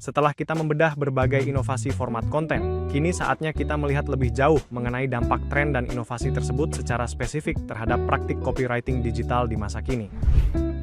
Setelah kita membedah berbagai inovasi format konten, kini saatnya kita melihat lebih jauh mengenai dampak tren dan inovasi tersebut secara spesifik terhadap praktik copywriting digital di masa kini.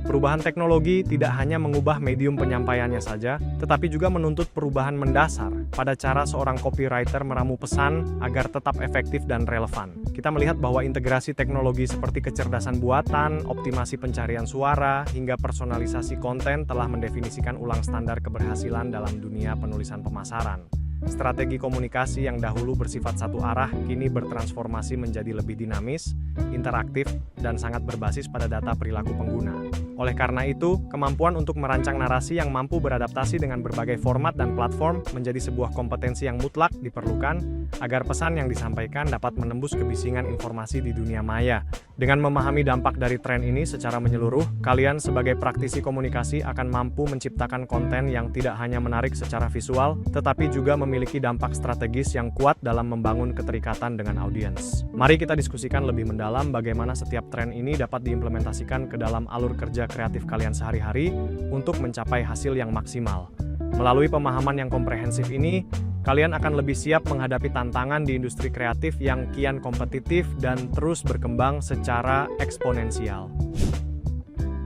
Perubahan teknologi tidak hanya mengubah medium penyampaiannya saja, tetapi juga menuntut perubahan mendasar pada cara seorang copywriter meramu pesan agar tetap efektif dan relevan. Kita melihat bahwa integrasi teknologi seperti kecerdasan buatan, optimasi pencarian suara, hingga personalisasi konten telah mendefinisikan ulang standar keberhasilan dalam dunia penulisan pemasaran. Strategi komunikasi yang dahulu bersifat satu arah kini bertransformasi menjadi lebih dinamis, interaktif, dan sangat berbasis pada data perilaku pengguna. Oleh karena itu, kemampuan untuk merancang narasi yang mampu beradaptasi dengan berbagai format dan platform menjadi sebuah kompetensi yang mutlak diperlukan agar pesan yang disampaikan dapat menembus kebisingan informasi di dunia maya. Dengan memahami dampak dari tren ini secara menyeluruh, kalian sebagai praktisi komunikasi akan mampu menciptakan konten yang tidak hanya menarik secara visual, tetapi juga memiliki dampak strategis yang kuat dalam membangun keterikatan dengan audiens. Mari kita diskusikan lebih mendalam bagaimana setiap tren ini dapat diimplementasikan ke dalam alur kerja kreatif kalian sehari-hari untuk mencapai hasil yang maksimal. Melalui pemahaman yang komprehensif ini, kalian akan lebih siap menghadapi tantangan di industri kreatif yang kian kompetitif dan terus berkembang secara eksponensial.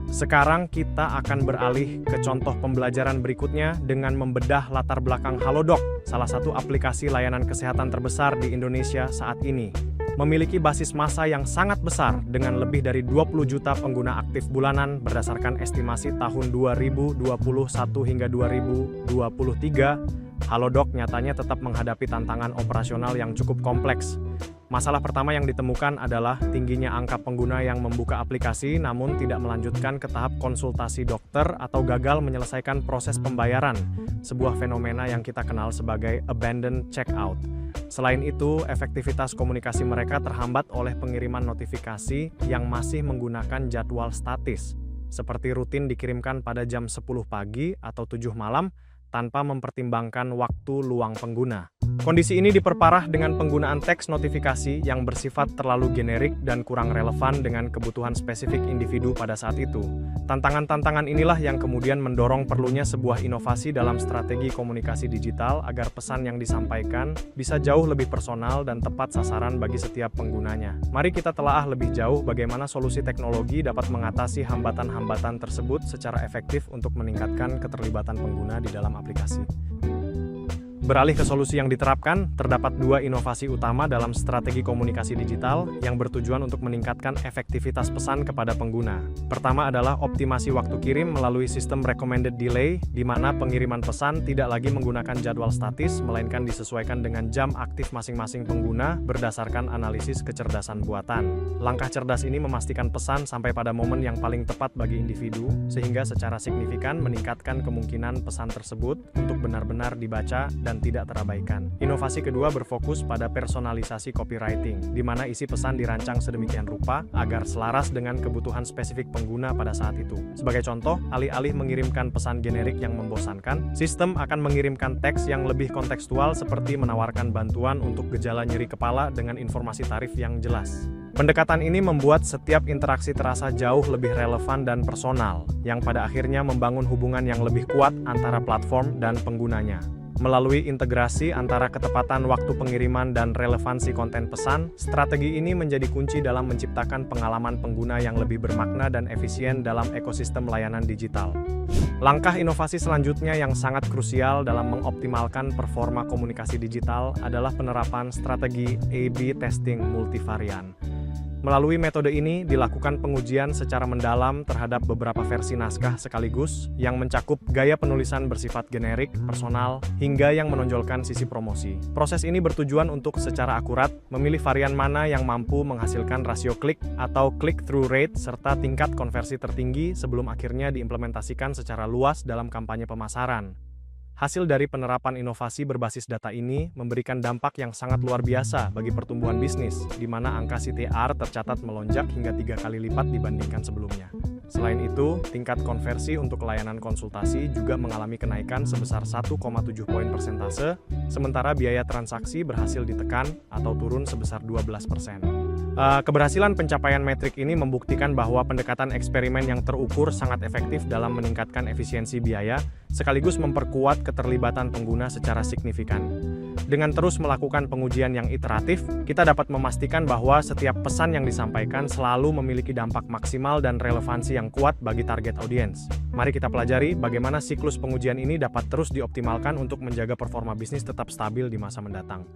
Sekarang kita akan beralih ke contoh pembelajaran berikutnya dengan membedah latar belakang Halodoc, salah satu aplikasi layanan kesehatan terbesar di Indonesia saat ini. Memiliki basis massa yang sangat besar dengan lebih dari 20 juta pengguna aktif bulanan berdasarkan estimasi tahun 2021 hingga 2023, Halodoc nyatanya tetap menghadapi tantangan operasional yang cukup kompleks. Masalah pertama yang ditemukan adalah tingginya angka pengguna yang membuka aplikasi namun tidak melanjutkan ke tahap konsultasi dokter atau gagal menyelesaikan proses pembayaran, sebuah fenomena yang kita kenal sebagai abandoned checkout. Selain itu, efektivitas komunikasi mereka terhambat oleh pengiriman notifikasi yang masih menggunakan jadwal statis, seperti rutin dikirimkan pada jam 10 pagi atau 7 malam, tanpa mempertimbangkan waktu luang pengguna. Kondisi ini diperparah dengan penggunaan teks notifikasi yang bersifat terlalu generik dan kurang relevan dengan kebutuhan spesifik individu pada saat itu. Tantangan-tantangan inilah yang kemudian mendorong perlunya sebuah inovasi dalam strategi komunikasi digital agar pesan yang disampaikan bisa jauh lebih personal dan tepat sasaran bagi setiap penggunanya. Mari kita telaah lebih jauh bagaimana solusi teknologi dapat mengatasi hambatan-hambatan tersebut secara efektif untuk meningkatkan keterlibatan pengguna di dalam aplikasi. Beralih ke solusi yang diterapkan, terdapat dua inovasi utama dalam strategi komunikasi digital yang bertujuan untuk meningkatkan efektivitas pesan kepada pengguna. Pertama adalah optimasi waktu kirim melalui sistem recommended delay, di mana pengiriman pesan tidak lagi menggunakan jadwal statis, melainkan disesuaikan dengan jam aktif masing-masing pengguna berdasarkan analisis kecerdasan buatan. Langkah cerdas ini memastikan pesan sampai pada momen yang paling tepat bagi individu, sehingga secara signifikan meningkatkan kemungkinan pesan tersebut untuk benar-benar dibaca dan tidak terabaikan. Inovasi kedua berfokus pada personalisasi copywriting, di mana isi pesan dirancang sedemikian rupa agar selaras dengan kebutuhan spesifik pengguna pada saat itu. Sebagai contoh, alih-alih mengirimkan pesan generik yang membosankan, sistem akan mengirimkan teks yang lebih kontekstual seperti menawarkan bantuan untuk gejala nyeri kepala dengan informasi tarif yang jelas. Pendekatan ini membuat setiap interaksi terasa jauh lebih relevan dan personal, yang pada akhirnya membangun hubungan yang lebih kuat antara platform dan penggunanya. Melalui integrasi antara ketepatan waktu pengiriman dan relevansi konten pesan, strategi ini menjadi kunci dalam menciptakan pengalaman pengguna yang lebih bermakna dan efisien dalam ekosistem layanan digital. Langkah inovasi selanjutnya yang sangat krusial dalam mengoptimalkan performa komunikasi digital adalah penerapan strategi A/B testing multivarian. Melalui metode ini, dilakukan pengujian secara mendalam terhadap beberapa versi naskah sekaligus yang mencakup gaya penulisan bersifat generik, personal, hingga yang menonjolkan sisi promosi. Proses ini bertujuan untuk secara akurat memilih varian mana yang mampu menghasilkan rasio klik atau click-through rate serta tingkat konversi tertinggi sebelum akhirnya diimplementasikan secara luas dalam kampanye pemasaran. Hasil dari penerapan inovasi berbasis data ini memberikan dampak yang sangat luar biasa bagi pertumbuhan bisnis, di mana angka CTR tercatat melonjak hingga 3 kali lipat dibandingkan sebelumnya. Selain itu, tingkat konversi untuk layanan konsultasi juga mengalami kenaikan sebesar 1,7 poin persentase, sementara biaya transaksi berhasil ditekan atau turun sebesar 12%. Keberhasilan pencapaian metrik ini membuktikan bahwa pendekatan eksperimen yang terukur sangat efektif dalam meningkatkan efisiensi biaya, sekaligus memperkuat keterlibatan pengguna secara signifikan. Dengan terus melakukan pengujian yang iteratif, kita dapat memastikan bahwa setiap pesan yang disampaikan selalu memiliki dampak maksimal dan relevansi yang kuat bagi target audiens. Mari kita pelajari bagaimana siklus pengujian ini dapat terus dioptimalkan untuk menjaga performa bisnis tetap stabil di masa mendatang.